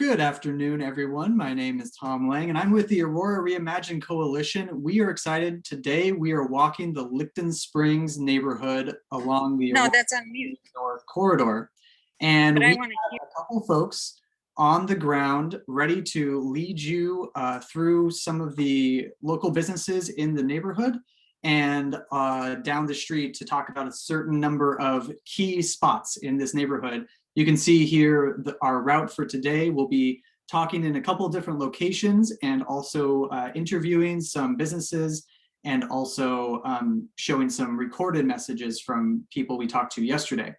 Good afternoon, everyone. My name is Tom Lang, and I'm with the Aurora Reimagine Coalition. We are excited. Today, we are walking the Licton Springs neighborhood along the No, that's on mute. North Corridor. And But we I have want to hear. a couple folks on the ground ready to lead you through some of the local businesses in the neighborhood and down the street to talk about a certain number of key spots in this neighborhood. You can see here our route for today will be talking in a couple of different locations and also interviewing some businesses and also showing some recorded messages from people we talked to yesterday.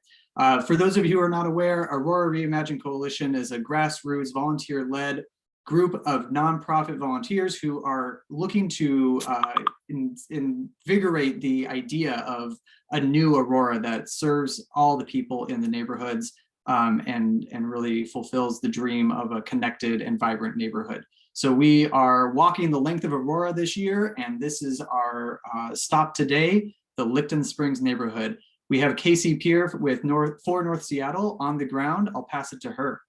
For those of you who are not aware, Aurora Reimagine Coalition is a grassroots volunteer-led group of nonprofit volunteers who are looking to invigorate the idea of a new Aurora that serves all the people in the neighborhoods and really fulfills the dream of a connected and vibrant neighborhood. So we are walking the length of Aurora this year, and this is our stop today, the Licton Springs neighborhood. We have Casey Peer with for North Seattle on the ground. I'll pass it to her.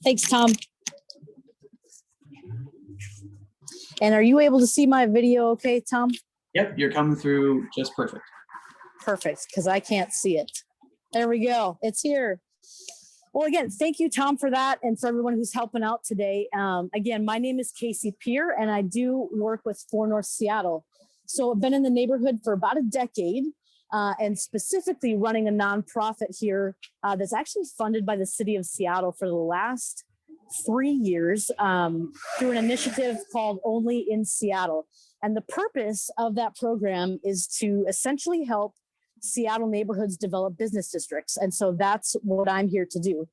Thanks, Tom. And are you able to see my video okay, Tom? Yep, you're coming through just perfect. Perfect, because I can't see it. There we go. It's here. Well, again, thank you, Tom, for that and for everyone who's helping out today. Again, my name is Casey Peer, and I do work with For North Seattle. So I've been in the neighborhood for about a decade and specifically running a nonprofit here that's actually funded by the city of Seattle for the last 3 years through an initiative called Only in Seattle. And the purpose of that program is to essentially help Seattle neighborhoods develop business districts. And so that's what I'm here to do.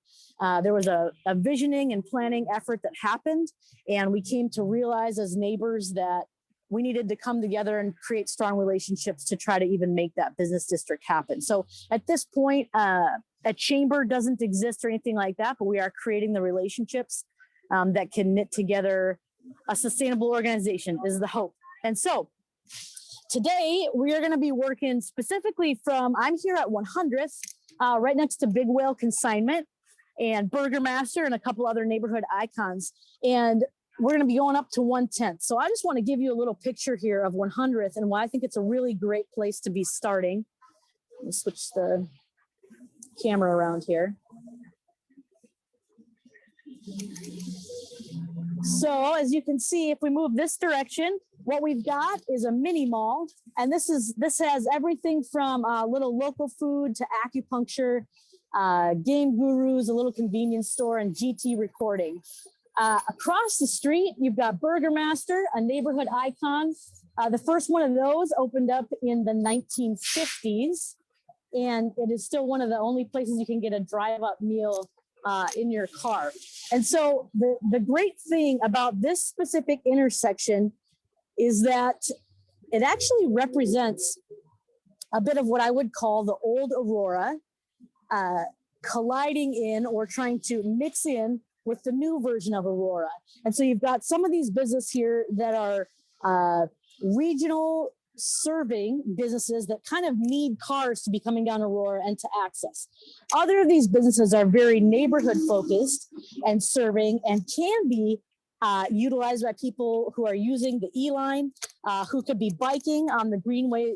There was a visioning and planning effort that happened, and we came to realize as neighbors that we needed to come together and create strong relationships to try to even make that business district happen. So at this point, a chamber doesn't exist or anything like that, but we are creating the relationships that can knit together a sustainable organization is the hope. And so today we are going to be working specifically I'm here at 100th, right next to Big Whale Consignment and Burgermaster and a couple other neighborhood icons. And we're going to be going up to 110th. So I just want to give you a little picture here of 100th and why I think it's a really great place to be starting. Let me switch the camera around here. So as you can see, if we move this direction, what we've got is a mini mall, and this has everything from little local food to acupuncture, game gurus, a little convenience store, and GT recording. Across the street, you've got Burgermaster, a neighborhood icon. The first one of those opened up in the 1950s, and it is still one of the only places you can get a drive-up meal in your car. And so the great thing about this specific intersection is that it actually represents a bit of what I would call the old Aurora colliding in or trying to mix in with the new version of Aurora. And so you've got some of these businesses here that are regional serving businesses that kind of need cars to be coming down Aurora and to access. Other of these businesses are very neighborhood focused and serving and can be utilized by people who are using the E-line, who could be biking on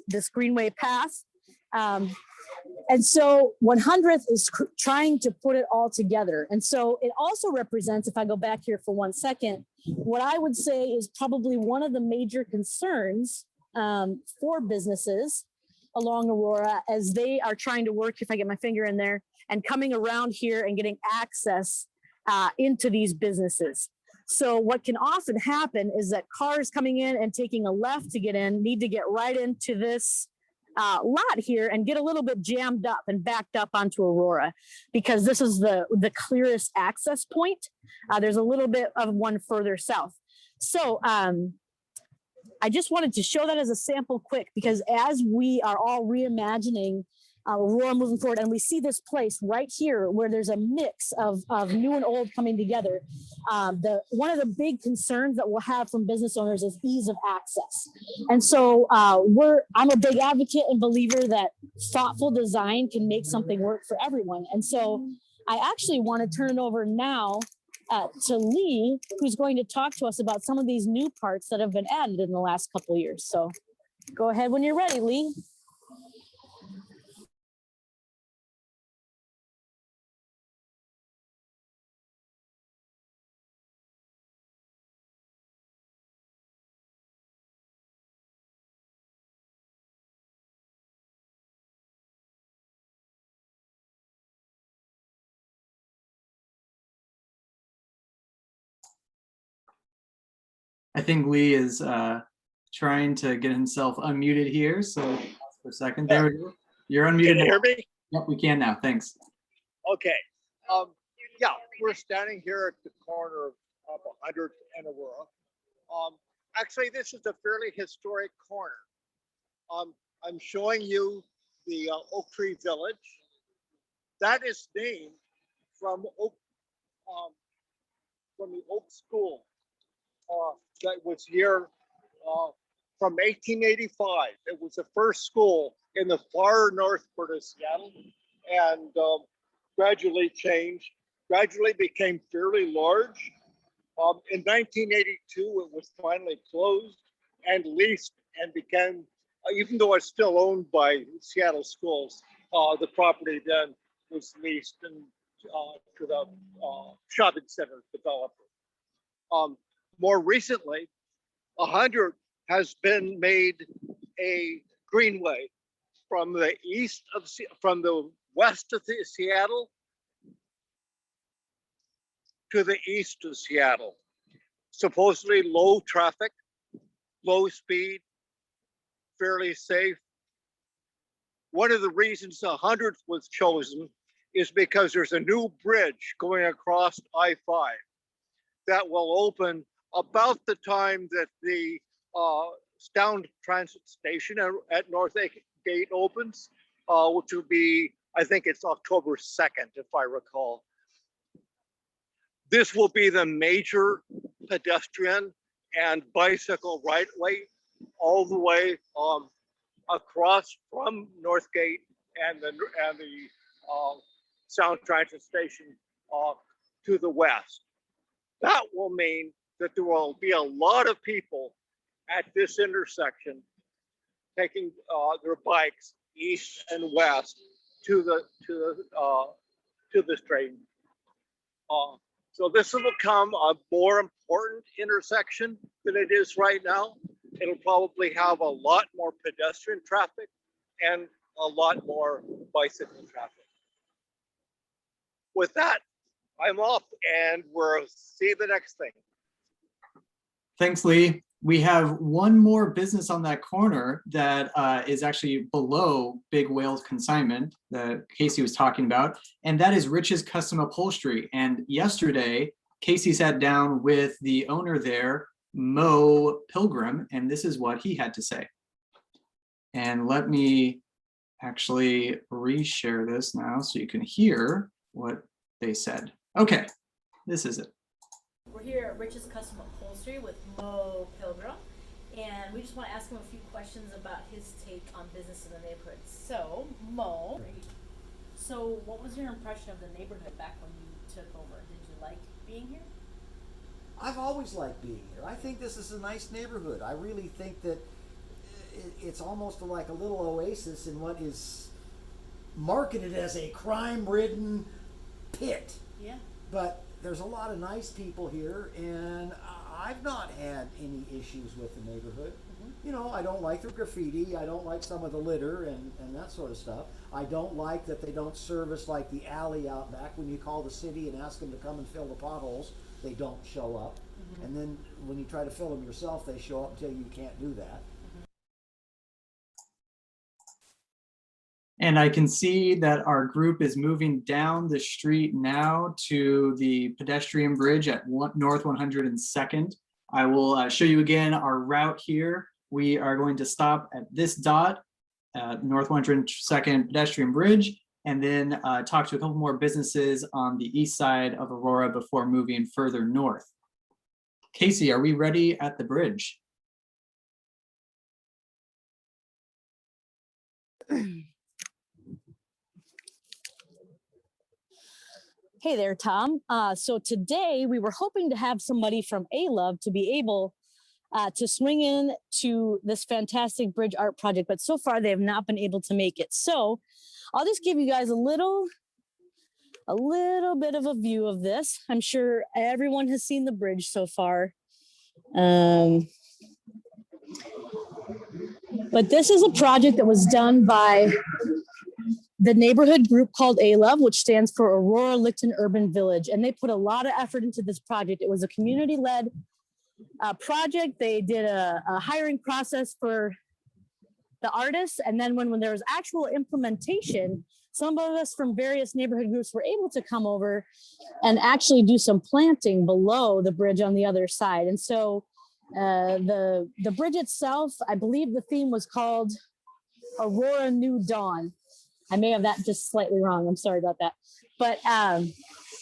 this Greenway path. And so 100th is trying to put it all together. And so it also represents, if I go back here for 1 second, what I would say is probably one of the major concerns for businesses along Aurora as they are trying to work, if I get my finger in there, and coming around here and getting access into these businesses. So what can often happen is that cars coming in and taking a left to get in need to get right into this lot here and get a little bit jammed up and backed up onto Aurora because this is the clearest access point. There's a little bit of one further south. So I just wanted to show that as a sample quick because as we are all reimagining Aurora moving forward. And we see this place right here where there's a mix of new and old coming together. One of the big concerns that we'll have from business owners is ease of access. And so I'm a big advocate and believer that thoughtful design can make something work for everyone. And so I actually want to turn it over now to Lee, who's going to talk to us about some of these new parts that have been added in the last couple of years. So go ahead when you're ready, Lee. I think Lee is trying to get himself unmuted here. So for a second, there we go. You're unmuted. Can you hear me? Yep, we can now. Thanks. Okay. Yeah, we're standing here at the corner of 100th and Aurora. Actually, this is a fairly historic corner. I'm showing you the Oak Tree Village. That is named from the Oak School. That was here from 1885. It was the first school in the far north part of Seattle, and gradually changed, gradually became fairly large. In 1982, it was finally closed and leased and became, even though it's still owned by Seattle Schools, the property then was leased and, to the shopping center developer. More recently, 100 has been made a greenway from the west of Seattle to the east of Seattle. Supposedly low traffic, low speed, fairly safe. One of the reasons 100th was chosen is because there's a new bridge going across I-5 that will open about the time that the Sound Transit Station at North Gate opens, which will be, I think it's October 2nd, if I recall. This will be the major pedestrian and bicycle right-way all the way across from North Gate and the Sound Transit Station to the west. That will mean that there will be a lot of people at this intersection taking their bikes east and west to this train. So this will become a more important intersection than it is right now. It'll probably have a lot more pedestrian traffic and a lot more bicycle traffic. With that, I'm off and we'll see the next thing. Thanks, Lee. We have one more business on that corner that is actually below Big Whale's consignment that Casey was talking about, and that is Rich's Custom Upholstery. And yesterday, Casey sat down with the owner there, Mo Pilgrim, and this is what he had to say. And let me actually reshare this now so you can hear what they said. Okay, this is it. We're here at Rich's Custom Upholstery with Mo Pilgrim, and we just want to ask him a few questions about his take on business in the neighborhood. So, Mo, so what was your impression of the neighborhood back when you took over? Did you like being here? I've always liked being here. I think this is a nice neighborhood. I really think that it's almost like a little oasis in what is marketed as a crime-ridden pit. Yeah. But there's a lot of nice people here, and I've not had any issues with the neighborhood. You know, I don't like the graffiti, I don't like some of the litter and that sort of stuff. I don't like that they don't service like the alley out back. When you call the city and ask them to come and fill the potholes, they don't show up. And then when you try to fill them yourself, they show up and tell you can't do that. And I can see that our group is moving down the street now to the pedestrian bridge at North 102nd. I will show you again our route here. We are going to stop at this dot, North 102nd pedestrian bridge, and then talk to a couple more businesses on the east side of Aurora before moving further north. Casey, are we ready at the bridge? Hey there, Tom. So today we were hoping to have somebody from A-Love to be able to swing in to this fantastic bridge art project, but so far they have not been able to make it. So I'll just give you guys a little bit of a view of this. I'm sure everyone has seen the bridge so far. But this is a project that was done by the neighborhood group called A-Love, which stands for Aurora Licton Urban Village. And they put a lot of effort into this project. It was a community-led project. They did a hiring process for the artists. And then when there was actual implementation, some of us from various neighborhood groups were able to come over and actually do some planting below the bridge on the other side. And so the bridge itself, I believe the theme was called Aurora New Dawn. I may have that just slightly wrong. I'm sorry about that. But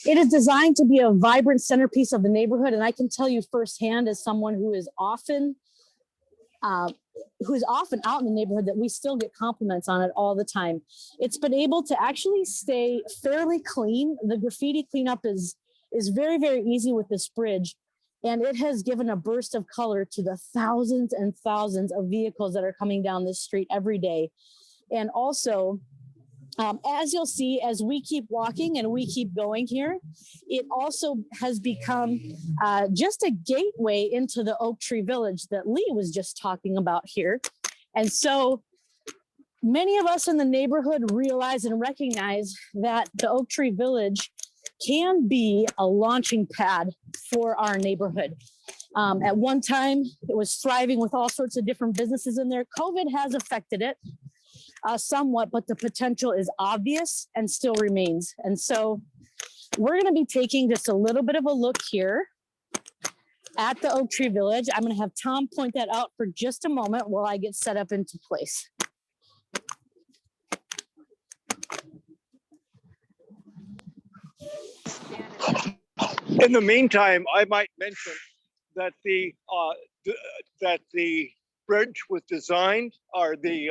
it is designed to be a vibrant centerpiece of the neighborhood. And I can tell you firsthand, as someone who is often out in the neighborhood, that we still get compliments on it all the time. It's been able to actually stay fairly clean. The graffiti cleanup is very, very easy with this bridge. And it has given a burst of color to the thousands and thousands of vehicles that are coming down this street every day. And also, as you'll see, as we keep walking and we keep going here, it also has become just a gateway into the Oak Tree Village that Lee was just talking about here. And so many of us in the neighborhood realize and recognize that the Oak Tree Village can be a launching pad for our neighborhood. At one time, it was thriving with all sorts of different businesses in there. COVID has affected it somewhat, but the potential is obvious and still remains. And so we're going to be taking just a little bit of a look here at the Oak Tree Village. I'm going to have Tom point that out for just a moment while I get set up into place. In the meantime, I might mention that the bridge was designed, or the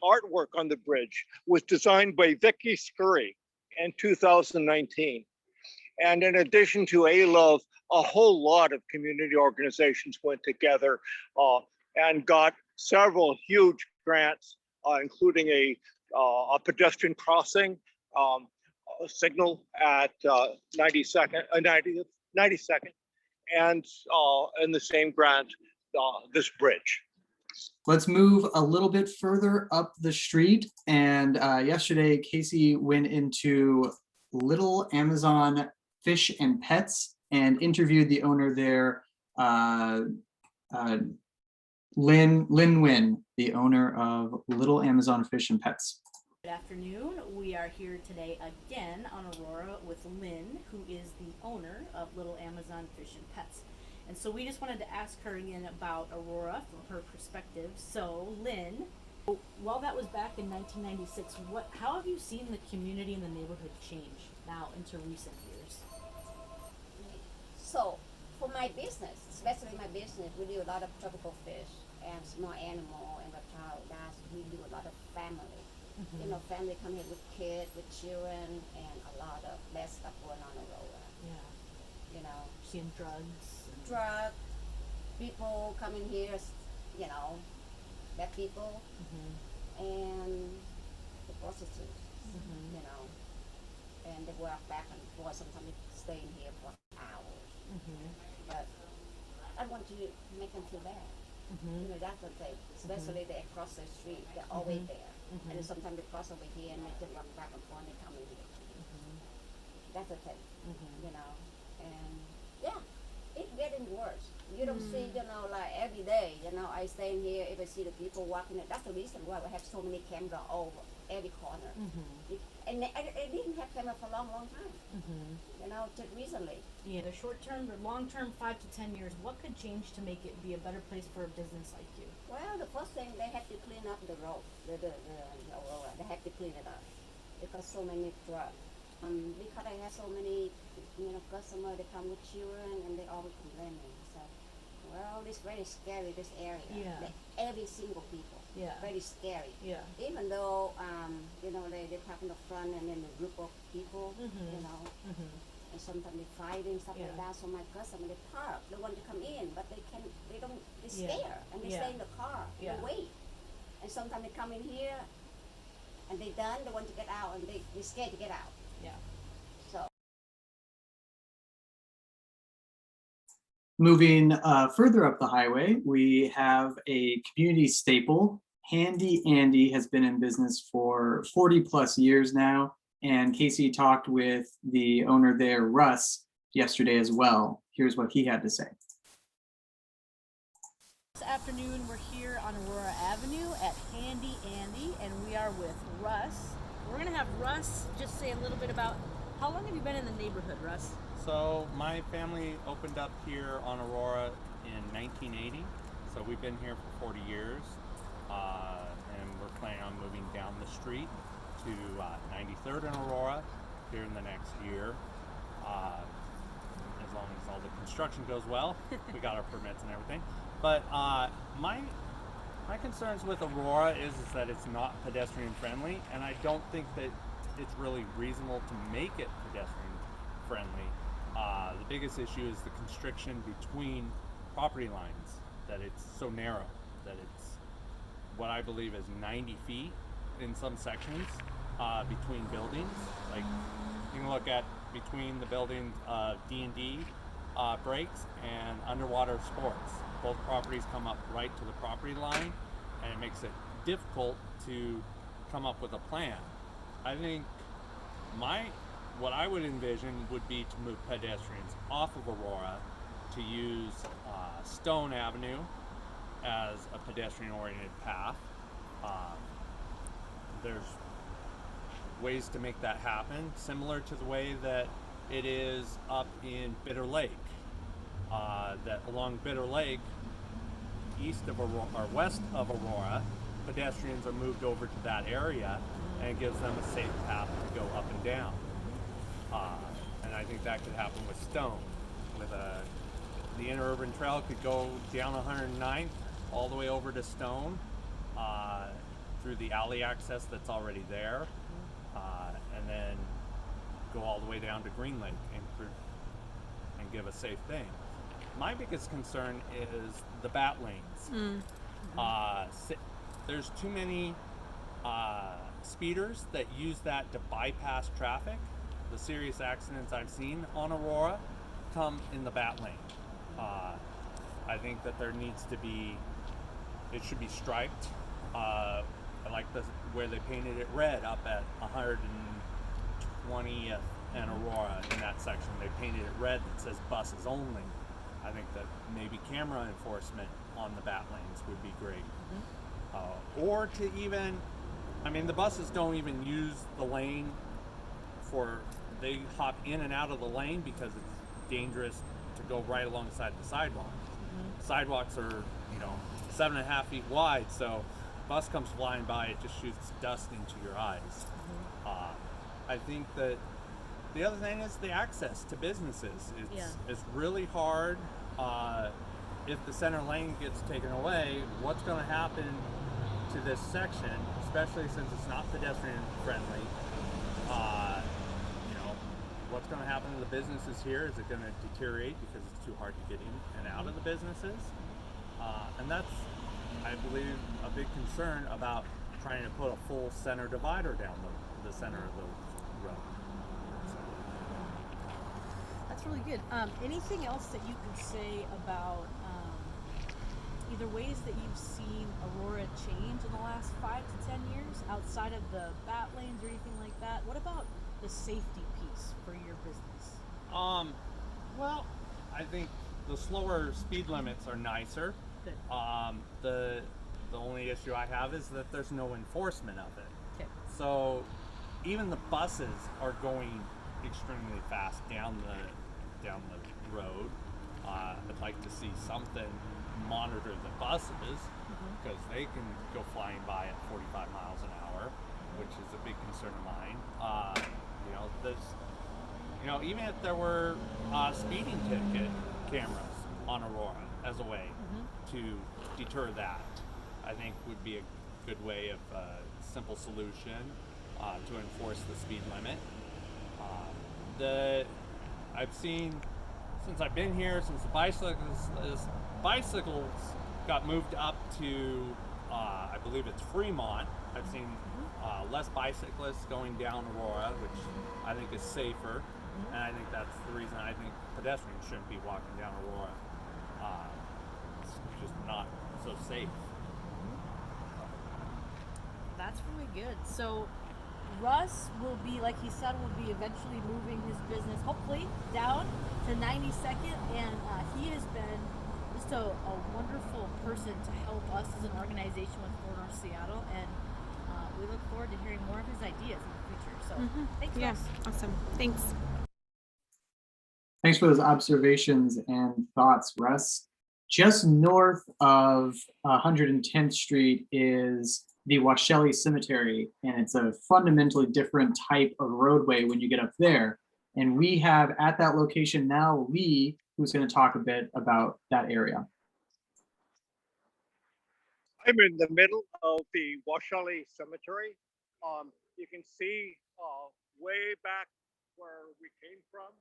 artwork on the bridge was designed by Vicky Scurry in 2019. And in addition to A-Love, a whole lot of community organizations went together and got several huge grants, including a pedestrian crossing, a signal at 92nd, and in the same grant, this bridge. Let's move a little bit further up the street. And yesterday, Casey went into Little Amazon Fish and Pets and interviewed the owner there, Lynn Nguyen, the owner of Little Amazon Fish and Pets. Good afternoon. We are here today again on Aurora with Lynn, who is the owner of Little Amazon Fish and Pets. And so we just wanted to ask her again about Aurora from her perspective. So Lynn, while that was back in 1996, how have you seen the community and the neighborhood change now into recent years? So for my business, especially my business, we do a lot of tropical fish and small animal and reptile. We do a lot of family. You know, family come here with kids, with children, and a lot of bad stuff going on Aurora. Yeah. You know, Seeing drugs. People coming here, you know, bad people, and the prostitutes, you know, and they walk back and forth. Sometimes they stay in here for hours. But I want to make them feel bad. You know, that's the thing. Especially they cross the street, they're always there. And then sometimes they cross over here and make them run back and forth and they come in here. That's the thing, you know. And yeah, it's getting worse. You don't see, you know, like every day, you know, I stand here, if I see the people walking, that's the reason why we have so many camera over every corner. And I didn't have camera for a long, long time, you know, just recently. Yeah, the short term or long term, 5 to 10 years, what could change to make it be a better place for a business like you? Well, the first thing, they have to clean up the road, the Aurora, they have to clean it up, because so many trucks. Because I have so many, you know, customers, they come with children, and they always complaining. So, well, it's very scary, this area. Yeah. Every single people. Yeah. Very scary. Yeah. Even though, you know, they park in the front and then a group of people, you know, and sometimes they fighting, stuff like Yeah. that. So my customer, they park, they want to come in, but they don't, they Yeah. scared, and they Yeah. stay in the car, Yeah. they wait. And sometimes they come in here, and they done, they want to get out, and they're scared to get out. Yeah. So. Moving further up the highway, we have a community staple. Handy Andy has been in business for 40 plus years now, and Casey talked with the owner there, Russ, yesterday as well. Here's what he had to say. This afternoon, we're here on Aurora Avenue at Handy Andy, and we are with Russ. We're gonna have Russ just say a little bit about how long have you been in the neighborhood, Russ? So my family opened up here on Aurora in 1980. So we've been here for 40 years, and we're planning on moving down the street to 93rd and Aurora here in the next year. As long as all the construction goes well, we got our permits and everything. But my concerns with Aurora is that it's not pedestrian friendly, and I don't think that it's really reasonable to make it pedestrian friendly. The biggest issue is the constriction between property lines, that it's so narrow, that it's what I believe is 90 feet in some sections between buildings. Like you can look at between the buildings of D&D Breaks and Underwater Sports. Both properties come up right to the property line, and it makes it difficult to come up with a plan. I think what I would envision would be to move pedestrians off of Aurora to use Stone Avenue as a pedestrian-oriented path. There's ways to make that happen, similar to the way that it is up in Bitter Lake. That along Bitter Lake, east of Aurora, or west of Aurora, pedestrians are moved over to that area, and it gives them a safe path to go up and down. And I think that could happen with Stone. With the interurban trail could go down 109th all the way over to Stone through the alley access that's already there, and then go all the way down to Green Lake and give a safe thing. My biggest concern is the bat lanes. There's too many speeders that use that to bypass traffic. The serious accidents I've seen on Aurora come in the bat lane. I think that there needs to be, it should be striped. I like where they painted it red up at 120th and Aurora in that section. They painted it red that says buses only. I think that maybe camera enforcement on the bat lanes would be great. Or to even, I mean, the buses don't even use the lane they hop in and out of the lane because it's dangerous to go right alongside the sidewalk. Sidewalks are, 7.5 feet wide, so bus comes flying by, it just shoots dust into your eyes. I think that the other thing is the access to businesses. It's really hard. If the center lane gets taken away, what's going to happen to this section, especially since it's not pedestrian friendly? What's going to happen to the businesses here? Is it going to deteriorate because it's too hard to get in and out of the businesses? And that's, I believe, a big concern about trying to put a full center divider down the center of the road. That's really good. Anything else that you could say about either ways that you've seen Aurora change in the last 5 to 10 years outside of the bat lanes or anything like that? What about the safety piece for your business? Well, I think the slower speed limits are nicer. Good. The only issue I have is that there's no enforcement of it. Okay. So even the buses are going extremely fast down the road. I'd like to see something monitor the buses because they can go flying by at 45 miles an hour, which is a big concern of mine. Even if there were speeding ticket cameras on Aurora as a way to deter that, I think would be a good way of simple solution to enforce the speed limit. I've seen since I've been here, since the bicycles got moved up to, I believe it's Fremont. I've seen less bicyclists going down Aurora, which I think is safer, and I think that's the reason I think pedestrians shouldn't be walking down Aurora. It's just not so safe. That's really good. So Russ will be, like he said, will be eventually moving his business, hopefully, down to 92nd, and he has been just a wonderful person to help us as an organization with Fort North Seattle, and we look forward to hearing more of his ideas in the future. So thanks, Yeah, Russ. awesome. Thanks. Thanks for those observations and thoughts, Russ. Just north of 110th Street is the Washelli Cemetery, and it's a fundamentally different type of roadway when you get up there. And we have at that location now Lee, who's going to talk a bit about that area. I'm in the middle of the Washelli Cemetery. You can see way back where we came from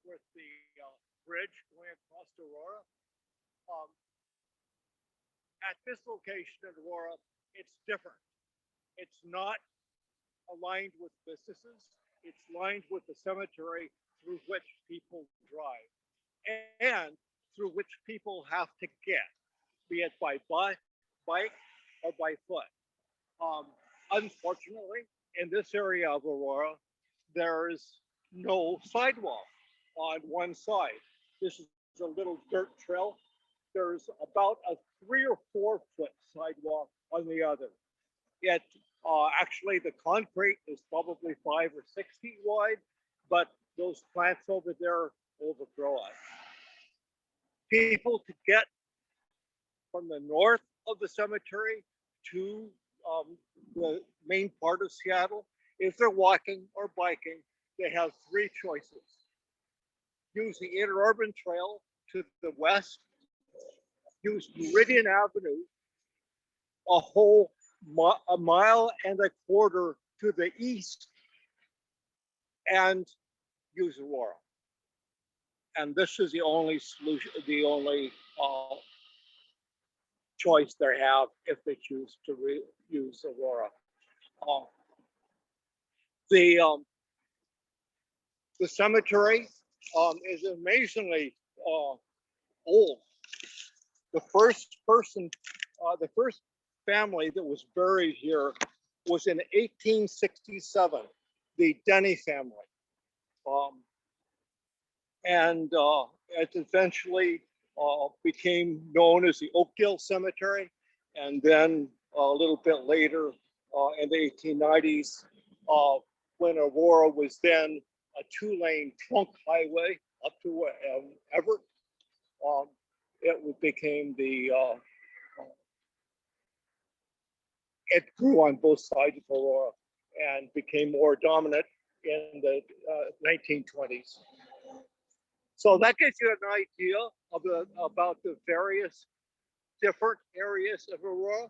with the bridge going across Aurora. At this location in Aurora, it's different. It's not aligned with businesses. It's lined with the cemetery through which people drive and through which people have to get, be it by bike or by foot. Unfortunately, in this area of Aurora, there's no sidewalk on one side. This is a little dirt trail. There's about a 3 or 4 foot sidewalk on the other. Yet, actually, the concrete is probably 5 or 6 feet wide, but those plants over there overgrow it. People to get from the north of the cemetery to the main part of Seattle, if they're walking or biking, they have 3 choices. Use the interurban trail to the west, use Meridian Avenue, a mile and a quarter to the east, and use Aurora. And this is the only solution, the only choice they have if they choose to use Aurora. The cemetery is amazingly old. The first family that was buried here was in 1867, the Denny family. It eventually became known as the Oakdale Cemetery. And then a little bit later, in the 1890s, when Aurora was then a 2-lane trunk highway up to Everett, it became it grew on both sides of Aurora and became more dominant in the 1920s. So that gives you an idea of about the various different areas of Aurora.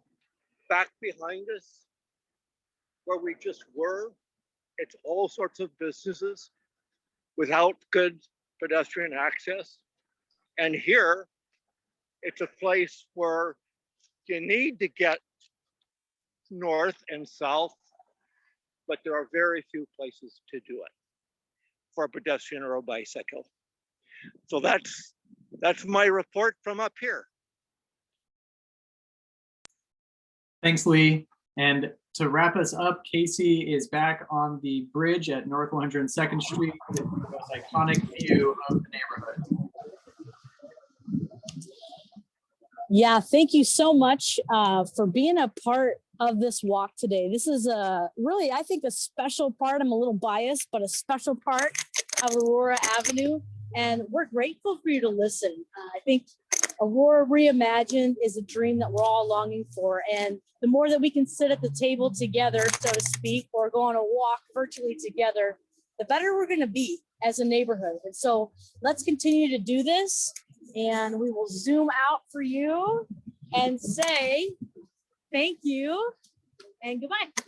Back behind us, where we just were, it's all sorts of businesses without good pedestrian access. And here, it's a place where you need to get north and south, but there are very few places to do it for a pedestrian or a bicycle. So that's my report from up here. Thanks, Lee. And to wrap us up, Casey is back on the bridge at North 102nd Street with the most iconic view of the neighborhood. Yeah, thank you so much for being a part of this walk today. This is really, I think, a special part. I'm a little biased, but a special part of Aurora Avenue. And we're grateful for you to listen. I think Aurora Reimagined is a dream that we're all longing for. And the more that we can sit at the table together, so to speak, or go on a walk virtually together, the better we're going to be as a neighborhood. And so let's continue to do this. And we will zoom out for you and say thank you and goodbye.